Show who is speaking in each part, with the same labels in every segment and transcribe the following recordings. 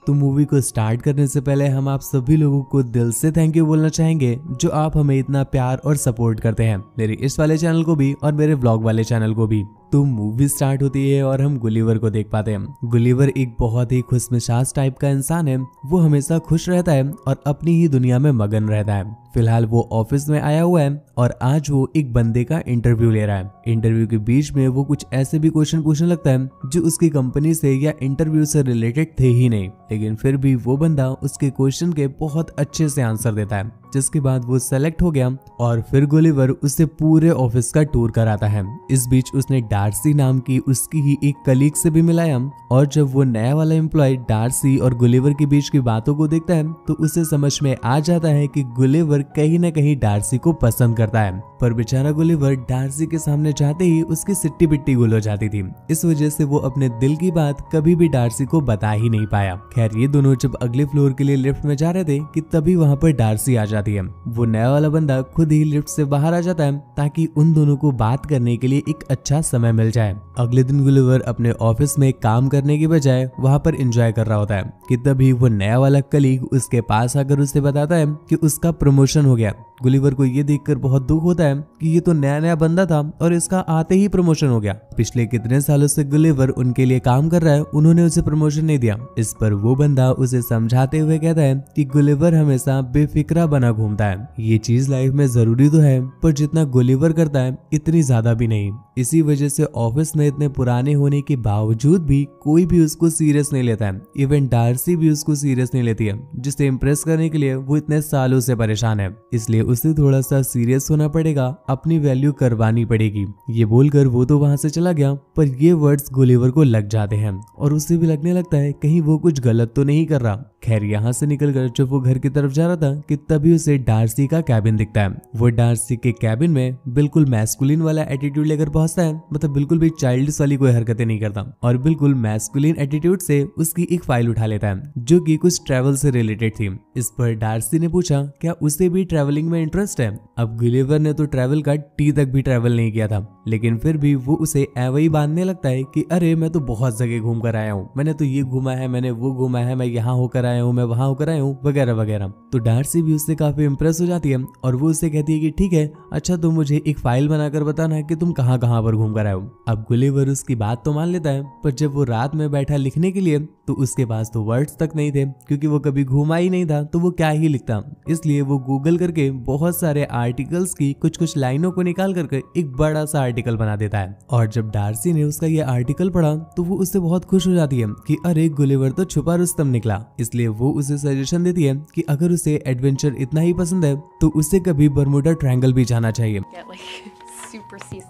Speaker 1: तो मूवी को स्टार्ट करने से पहले हम आप सभी लोगों को दिल से थैंक यू बोलना चाहेंगे जो आप हमें इतना प्यार और सपोर्ट करते हैं, मेरे इस वाले चैनल को भी और मेरे व्लॉग वाले चैनल को भी। तो मूवी स्टार्ट होती है और हम गुलिवर को देख पाते हैं। गुलिवर एक बहुत ही खुशमिजाज टाइप का इंसान है। वो हमेशा खुश रहता है और अपनी ही दुनिया में मगन रहता है। फिलहाल वो ऑफिस में आया हुआ है और आज वो एक बंदे का इंटरव्यू ले रहा है। इंटरव्यू के बीच में वो कुछ ऐसे भी क्वेश्चन पूछने लगता है जो उसकी कंपनी से या इंटरव्यू से रिलेटेड थे ही नहीं, लेकिन फिर भी वो बंदा उसके क्वेश्चन के बहुत अच्छे से आंसर देता है, जिसके बाद वो सेलेक्ट हो गया और फिर गुलिवर उससे पूरे ऑफिस का टूर कराता है। इस बीच उसने डार्सी नाम की उसकी ही एक कलीग से भी मिलाया और जब वो नया वाला एम्प्लॉय डार्सी और गुलिवर के बीच की बातों को देखता है तो उसे समझ में आ जाता है कि गुलिवर कहीं न कहीं डार्सी को पसंद करता है। पर बेचारा गुलिवर डार्सी के सामने जाते ही उसकी सिट्टी बिट्टी गुल हो जाती थी। इस वजह से वो अपने दिल की बात कभी भी डार्सी को बता ही नहीं पाया। खैर ये दोनों जब अगले फ्लोर के लिए लिफ्ट में जा रहे थे कि तभी वहाँ पर डार्सी आ जाती है। वो नया वाला बंदा खुद ही लिफ्ट से बाहर आ जाता है ताकि उन दोनों को बात करने के लिए एक अच्छा समय मिल जाए। अगले दिन गुलिवर अपने ऑफिस में काम करने की बजाय वहाँ पर एंजॉय कर रहा होता है कि तभी वो नया वाला कलीग उसके पास आकर उसे बताता है कि उसका प्रमोशन हो गया। गुलिवर को ये देखकर बहुत दुख होता है कि ये तो नया नया बंदा था और इसका आते ही प्रमोशन हो गया। पिछले कितने सालों से गुलिवर उनके लिए काम कर रहा है, उन्होंने उसे प्रमोशन नहीं दिया। इस पर वो बंदा उसे समझाते हुए कहता है कि गुलिवर हमेशा बेफिक्रा बना घूमता है। ये चीज लाइफ में जरूरी तो है, पर जितना गुलिवर करता है इतनी ज्यादा भी नहीं। इसी वजह से ऑफिस में इतने पुराने होने के बावजूद भी कोई भी उसको सीरियस नहीं लेता है। इवन डार्सी भी उसको सीरियस नहीं लेती है, जिसे इम्प्रेस करने के लिए वो इतने सालों से परेशान है। इसलिए उसे थोड़ा सा सीरियस होना पड़ेगा, अपनी वैल्यू करवानी पड़ेगी। ये बोलकर वो तो वहां से चला गया, पर ये वर्ड्स गुलिवर को लग जाते हैं और उसे भी लगने लगता है कहीं वो कुछ गलत तो नहीं कर रहा। खैर यहाँ से निकलकर जब वो घर की तरफ जा रहा था कि तभी उसे डार्सी का कैबिन दिखता है। वो डार्सी के कैबिन में बिल्कुल मैस्कुलिन वाला एटीट्यूड लेकर पहुंचता है, मतलब बिल्कुल भी चाइल्डिश वाली कोई हरकतें नहीं करता और बिल्कुल मैस्कुलिन एटीट्यूड से उसकी एक फाइल उठा लेता है जो कि कुछ ट्रैवल से रिलेटेड थी। इस पर डार्सी ने पूछा क्या उसे भी ट्रैवलिंग में इंटरेस्ट है। अब गुलिवर ने तो ट्रैवल का टी तक भी ट्रैवल नहीं किया था, लेकिन फिर भी वो उसे ऐवही बांधने लगता है कि अरे मैं तो बहुत जगह घूम कर आया हूँ, मैंने तो ये घूमा है, मैंने वो घूमा है, मैं यहाँ होकर आया हूँ, मैं वहां होकर आया हूँ, वगैरह वगैरह। तो डार्सी भी उससे काफी इंप्रेस हो जाती है और वो उससे कहती है कि ठीक है, अच्छा तुम मुझे एक फाइल बनाकर बताना है कि तुम कहाँ कहाँ पर घूम कर आए हो। अब गुलिवर उसकी बात तो मान लेता है, पर जब वो रात में बैठा लिखने के लिए तो उसके पास तो वर्ड्स तक नहीं थे, क्योंकि वो कभी घूमा ही नहीं था तो वो क्या ही लिखता। इसलिए वो गूगल करके बहुत सारे आर्टिकल्स की कुछ कुछ लाइनों को निकाल करके एक बड़ा सा आर्टिकल बना देता है। और जब डार्सी ने उसका ये आर्टिकल पढ़ा तो वो उससे बहुत खुश हो जाती है कि अरे गुलिवर तो छुपा रुस्तम निकला। इसलिए वो उसे सजेशन देती है कि अगर उसे एडवेंचर इतना ही पसंद है तो उसे कभी बर्मुडा ट्रायंगल भी जाना चाहिए।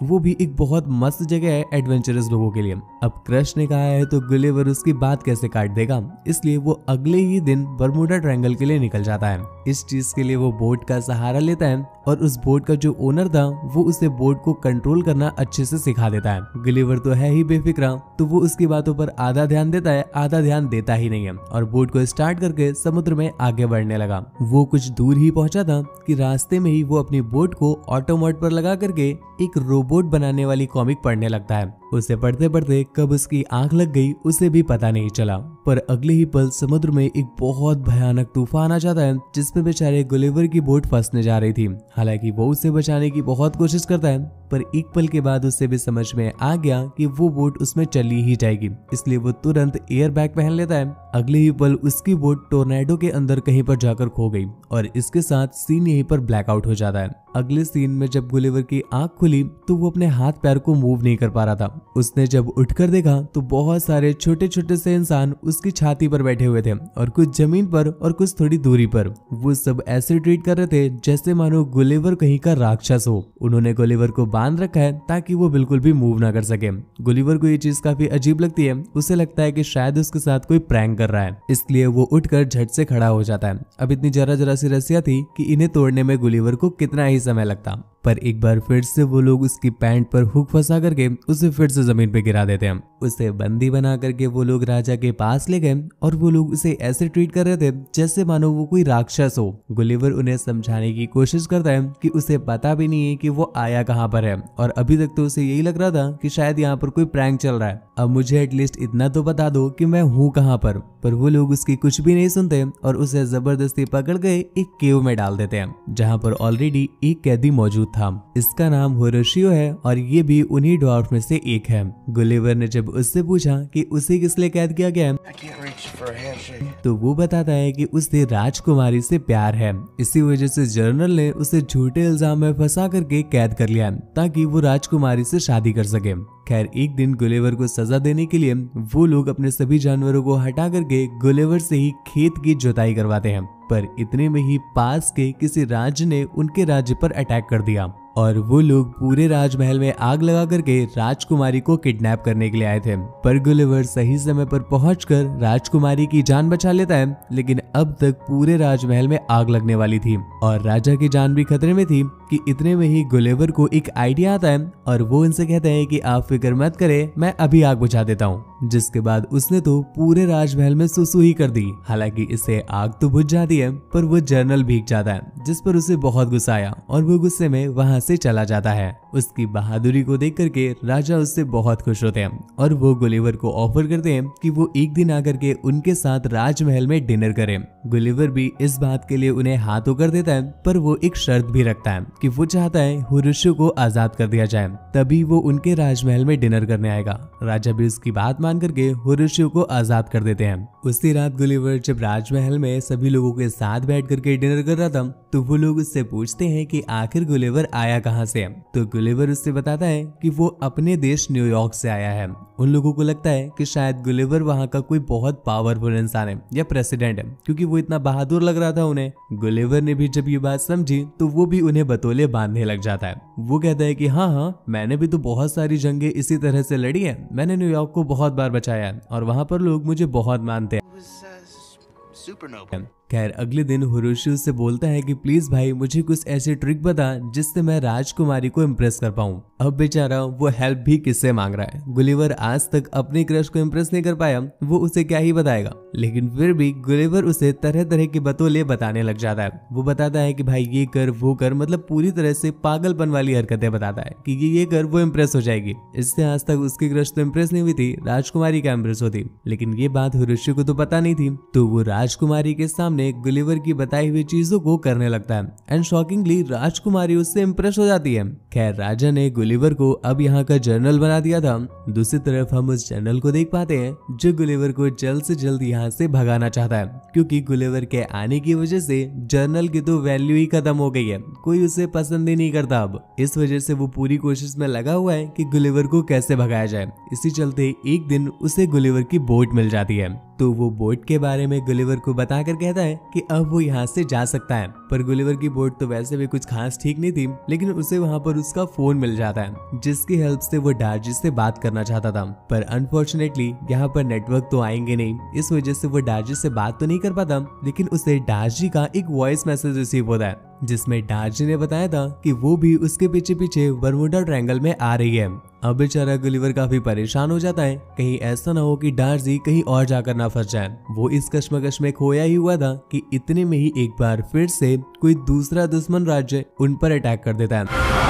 Speaker 1: वो भी एक बहुत मस्त जगह है एडवेंचरस लोगों के लिए। अब क्रश ने कहा है तो गुलिवर उसकी बात कैसे काट देगा, इसलिए वो अगले ही दिन बर्मुडा ट्रायंगल के लिए निकल जाता है। इस चीज के लिए वो बोट का सहारा लेता है और उस बोट का जो ओनर था वो उसे बोट को कंट्रोल करना अच्छे से सिखा देता है। गुलिवर तो है ही बेफिक्रा, तो वो उसकी बातों पर आधा ध्यान देता है, आधा ध्यान देता ही नहीं है और बोट को स्टार्ट करके समुद्र में आगे बढ़ने लगा। वो कुछ दूर ही पहुंचा था कि रास्ते में ही वो अपनी बोट को ऑटो मोड पर लगा करके एक रोबोट बनाने वाली कॉमिक पढ़ने लगता है। उसे पढ़ते पढ़ते कब उसकी आंख लग गई उसे भी पता नहीं चला, पर अगले ही पल समुद्र में एक बहुत भयानक तूफान आ जाता है जिसमें बेचारे गुलिवर की बोट फंसने जा रही थी। हालांकि वो उसे बचाने की बहुत कोशिश करता है, पर एक पल के बाद उसे भी समझ में आ गया कि वो बोट उसमें चली ही जाएगी, इसलिए वो तुरंत एयर बैग पहन लेता है। अगले ही पल उसकी बोट टोर्नेडो के अंदर कहीं पर जाकर खो गई और इसके साथ सीन यहीं पर ब्लैकआउट हो जाता है। अगले सीन में जब गुलिवर की आंख खुली तो वो अपने हाथ पैर को मूव नहीं कर पा रहा था। उसने जब उठकर देखा तो बहुत सारे छोटे छोटे से इंसान उसकी छाती पर बैठे हुए थे और कुछ जमीन पर और कुछ थोड़ी दूरी पर। वो सब ऐसे ट्रीट कर रहे थे जैसे मानो गुलिवर कहीं का राक्षस हो। उन्होंने गुलिवर को बांध रखा है ताकि वो बिल्कुल भी मूव ना कर सके। गुलिवर को ये चीज काफी अजीब लगती है, उसे लगता है कि शायद उसके साथ कोई प्रैंक कर रहा है, इसलिए वो उठकर झट से खड़ा हो जाता है। अब इतनी जरा जरा सी रस्सियां थी कि इन्हें तोड़ने में गुलिवर को कितना ही समय लगता, पर एक बार फिर से वो लोग उसकी पैंट पर हुक फंसा करके उसे फिर से जमीन पे गिरा देते हैं। उसे बंदी बना करके वो लोग राजा के पास ले गए और वो लोग उसे ऐसे ट्रीट कर रहे थे जैसे मानो वो कोई राक्षस हो। गुलिवर उन्हें समझाने की कोशिश करता है कि उसे पता भी नहीं है कि वो आया कहाँ पर है और अभी तक तो उसे यही लग रहा था कि शायद यहाँ पर कोई प्रैंक चल रहा है। अब मुझे एटलीस्ट इतना तो बता दो कि मैं हूँ कहाँ पर वो लोग उसकी कुछ भी नहीं सुनते और उसे जबरदस्ती पकड़ के एक केव में डाल देते हैं जहाँ पर ऑलरेडी एक कैदी मौजूद था। इसका नाम होरोशियो है और ये भी उन्हीं ड्वार्फ में से एक है। गुलिवर ने जब उससे पूछा कि उसे किस लिए कैद किया गया है तो वो बताता है कि उसे राजकुमारी से प्यार है, इसी वजह से जनरल ने उसे झूठे इल्जाम में फंसा करके कैद कर लिया ताकि वो राजकुमारी से शादी कर सके। खैर एक दिन गुलिवर को सजा देने के लिए वो लोग अपने सभी जानवरों को हटा करके गुलिवर से ही खेत की जुताई करवाते हैं, पर इतने में ही पास के किसी राज्य ने उनके राज्य पर अटैक कर दिया और वो लोग पूरे राजमहल में आग लगा करके राजकुमारी को किडनैप करने के लिए आए थे। पर गुलिवर सही समय पर पहुंचकर राजकुमारी की जान बचा लेता है, लेकिन अब तक पूरे राजमहल में आग लगने वाली थी और राजा की जान भी खतरे में थी कि इतने में ही गुलिवर को एक आइडिया आता है और वो इनसे कहता है कि आप फिक्र मत करें, मैं अभी आग बुझा देता हूँ। जिसके बाद उसने तो पूरे राजमहल में सुसु ही कर दी। हालांकि इससे आग तो बुझ जाती है पर वो जनरल भीग जाता है, जिस पर उसे बहुत गुस्सा आया और वो गुस्से में वहां से चला जाता है। उसकी बहादुरी को देख करके राजा उससे बहुत खुश होते हैं और वो गुलिवर को ऑफर करते हैं कि वो एक दिन आकर के उनके साथ राजमहल में डिनर करें। गुलिवर भी इस बात के लिए उन्हें हाँ तो कर देता है, पर वो एक शर्त भी रखता है कि वो चाहता है होरोशियो को आजाद कर दिया जाए, तभी वो उनके राजमहल में डिनर करने आएगा। राजा भी उसकी बात मान करके होरोशियो को आजाद कर देते हैं। उसी रात गुलिवर जब राजमहल में सभी लोगों के साथ बैठ करके डिनर कर रहा था तो वो लोग उससे पूछते हैं कि आखिर गुलिवर आया कहाँ से है। तो गुलिवर उससे बताता है कि वो अपने देश न्यूयॉर्क से आया है। उन लोगों को लगता है कि शायद गुलिवर वहाँ का कोई बहुत पावरफुल इंसान है या प्रेसिडेंट है, क्योंकि वो इतना बहादुर लग रहा था उन्हें। गुलिवर ने भी जब ये बात समझी तो वो भी उन्हें बतौले बांधने लग जाता है। वो कहता है कि हाँ, मैंने भी तो बहुत सारी जंगें इसी तरह से लड़ी है, मैंने न्यूयॉर्क को बहुत बार बचाया है और वहाँ पर लोग मुझे बहुत मानते हैं। खैर अगले दिन होरोशियो से बोलता है कि प्लीज भाई मुझे कुछ ऐसी ट्रिक बता जिससे मैं राजकुमारी को इम्प्रेस कर पाऊं। अब बेचारा वो हेल्प भी किससे मांग रहा है। गुलिवर आज तक अपने क्रश को इम्प्रेस नहीं कर पाया, वो उसे क्या ही बताएगा, लेकिन फिर भी गुलिवर उसे तरह तरह के बतौले बताने लग जाता है। वो बताता है कि भाई ये कर वो कर, मतलब पूरी तरह से पागलपन वाली हरकतें बताता है कि ये कर वो इम्प्रेस हो जाएगी। इससे आज तक उसकी क्रश तो इम्प्रेस नहीं हुई थी, राजकुमारी क्या इम्प्रेस होती, लेकिन ये बात होरोशियो को तो पता नहीं थी। तो वो राजकुमारी के सामने गुलिवर की बताई हुई चीजों को करने लगता है एंड शॉकिंगली राजकुमारी उससे इम्प्रेस हो जाती है। खैर राजा ने गुलिवर को अब यहाँ का जनरल बना दिया था। दूसरी तरफ हम उस जनरल को देख पाते हैं जो गुलिवर को जल्द से जल्द यहाँ से भगाना चाहता है, क्योंकि गुलिवर के आने की वजह से जनरल की तो वैल्यू ही खत्म हो गई है, कोई उसे पसंद ही नहीं करता अब। इस वजह से वो पूरी कोशिश में लगा हुआ है कि गुलिवर को कैसे भगाया जाए। इसी चलते एक दिन उसे गुलिवर की बोट मिल जाती है, तो वो बोट के बारे में गुलिवर को बताकर कहता है कि अब वो यहाँ से जा सकता है। पर गुलिवर की बोट तो वैसे भी कुछ खास ठीक नहीं थी, लेकिन उसे वहाँ पर उसका फोन मिल जाता है जिसकी हेल्प से वो डार्जी से बात करना चाहता था। पर अनफॉर्चुनेटली यहाँ पर नेटवर्क तो आएंगे नहीं, इस वजह से वो डार्जी से बात तो नहीं कर पाता, लेकिन उसे डार्जी का एक वॉइस मैसेज रिसीव होता है जिसमें डार्जी ने बताया था कि वो भी उसके पीछे पीछे बरमूडा ट्रायंगल में आ रही है। अब बेचारा गुलिवर काफी परेशान हो जाता है, कहीं ऐसा ना हो कि डार्जी कहीं और जाकर ना फंस जाए। वो इस कश्मकश में खोया ही हुआ था कि इतने में ही एक बार फिर से कोई दूसरा दुश्मन राज्य उन पर अटैक कर देता है।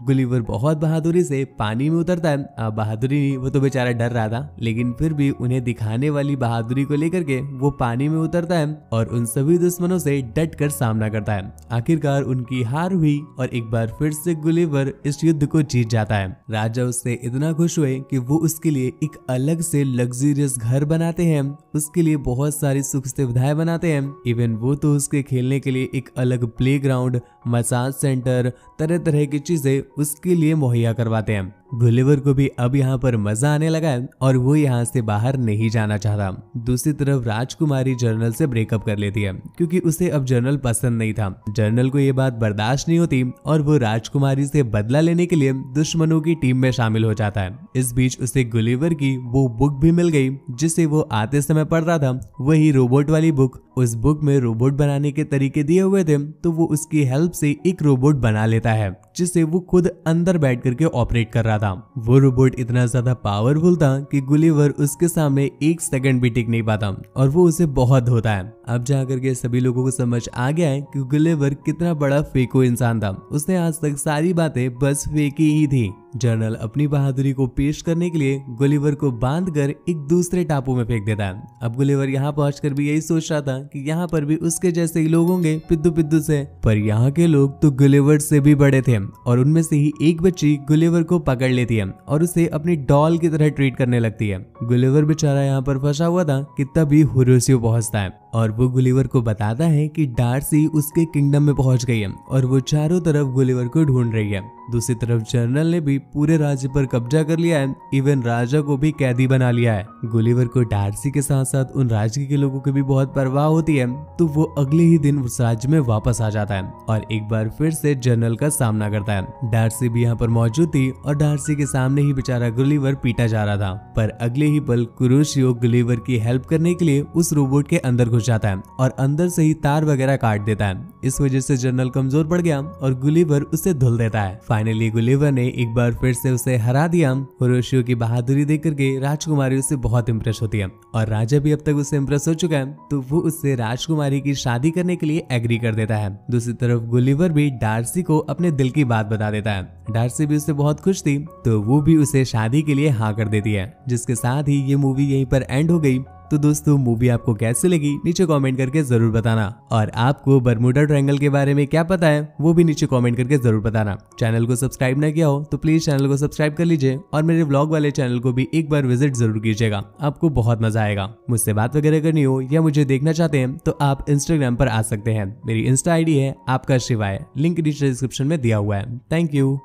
Speaker 1: गुलिवर बहुत बहादुरी से पानी में उतरता है। अब बहादुरी नहीं, वो तो बेचारा डर रहा था, लेकिन फिर भी उन्हें दिखाने वाली बहादुरी को लेकर के वो पानी में उतरता है और उन सभी दुश्मनों से डट कर सामना करता है। आखिरकार उनकी हार हुई और एक बार फिर से गुलिवर इस युद्ध को जीत जाता है। राजा उससे इतना खुश हुए कि वो उसके लिए एक अलग से लग्जरियस घर बनाते हैं, उसके लिए बहुत सारी सुख सुविधाएं बनाते हैं। इवन वो तो उसके खेलने के लिए एक अलग प्लेग्राउंड, मसाज सेंटर, तरह तरह की चीजें उसके लिए मुहैया करवाते हैं। गुलिवर को भी अब यहाँ पर मजा आने लगा है और वो यहाँ से बाहर नहीं जाना चाहता। दूसरी तरफ राजकुमारी जनरल से ब्रेकअप कर लेती है क्योंकि उसे अब जनरल पसंद नहीं था। जनरल को ये बात बर्दाश्त नहीं होती और वो राजकुमारी से बदला लेने के लिए दुश्मनों की टीम में शामिल हो जाता है। इस बीच उसे गुलिवर की वो बुक भी मिल गई जिसे वो आते समय पढ़ रहा था, वही रोबोट वाली बुक। उस बुक में रोबोट बनाने के तरीके दिए हुए थे, तो वो उसकी हेल्प से एक रोबोट बना लेता है जिसे वो खुद अंदर बैठ करके ऑपरेट कर रहा था। वो रोबोट इतना ज्यादा पावरफुल था कि गुलिवर उसके सामने एक सेकंड भी टिक नहीं पाता और वो उसे बहुत धोता है। अब जाकर के सभी लोगों को समझ आ गया है कि गुलिवर कितना बड़ा फेको इंसान था। उसने आज तक सारी बातें बस फेकी ही थी। जनरल अपनी बहादुरी को पेश करने के लिए गुलिवर को बांधकर एक दूसरे टापू में फेंक देता है। अब गुलिवर यहाँ पहुंचकर भी यही सोच रहा था कि यहाँ पर भी उसके जैसे ही लोग होंगे पिद्दू पिद्दू से, पर यहाँ के लोग तो गुलिवर से भी बड़े थे और उनमें से ही एक बच्ची गुलिवर को पकड़ लेती है और उसे अपनी डॉल की तरह ट्रीट करने लगती है। गुलिवर बेचारा यहाँ पर फंसा हुआ था कि तभी होरेशियो पहुंचता है और वो गुलिवर को बताता है कि डार्सी उसके किंगडम में पहुंच गई है और वो चारों तरफ गुलिवर को ढूंढ रही है। दूसरी तरफ जनरल ने भी पूरे राज्य पर कब्जा कर लिया है, इवन राजा को भी कैदी बना लिया है। गुलिवर को डार्सी के साथ साथ उन राज्य के लोगों की भी बहुत परवाह होती है, तो वो अगले ही दिन उस राज्य में वापस आ जाता है और एक बार फिर से जनरल का सामना करता है। डार्सी भी यहाँ पर मौजूद थी और डार्सी के सामने ही बेचारा गुलिवर पीटा जा रहा था, पर अगले ही पल कुरोशियो गुलिवर की हेल्प करने के लिए उस रोबोट के अंदर घुस जाता है और अंदर से ही तार वगैरह काट देता है। इस वजह से जनरल कमजोर पड़ गया और गुलिवर उसे धुल देता है। फाइनली गुलिवर ने एक बार फिर से उसे हरा दिया। कुरोशियो की बहादुरी देख करके राजकुमारी उससे बहुत इम्प्रेस होती है और राजा भी अब तक उससे इम्प्रेस हो चुका है, तो वो उससे राजकुमारी की शादी करने के लिए एग्री कर देता है। दूसरी तरफ गुलिवर भी डार्सी को अपने दिल की बात बता देता है। डार्सी भी उससे बहुत खुश थी, तो वो भी उसे शादी के लिए हाँ कर देती है, जिसके साथ ही ये मूवी यहीं पर एंड हो गई। तो दोस्तों मूवी आपको कैसी लगी नीचे कमेंट करके जरूर बताना और आपको बर्मुडा ट्रायंगल के बारे में क्या पता है वो भी नीचे कमेंट करके जरूर बताना। चैनल को सब्सक्राइब ना किया हो तो प्लीज चैनल को सब्सक्राइब कर लीजिए और मेरे व्लॉग वाले चैनल को भी एक बार विजिट जरूर कीजिएगा, आपको बहुत मजा आएगा। मुझसे बात वगैरह करनी हो या मुझे देखना चाहते हैं तो आप इंस्टाग्राम पर आ सकते हैं। मेरी इंस्टा आईडी है आपका शिवाय, लिंक नीचे डिस्क्रिप्शन में दिया हुआ है। Thank you.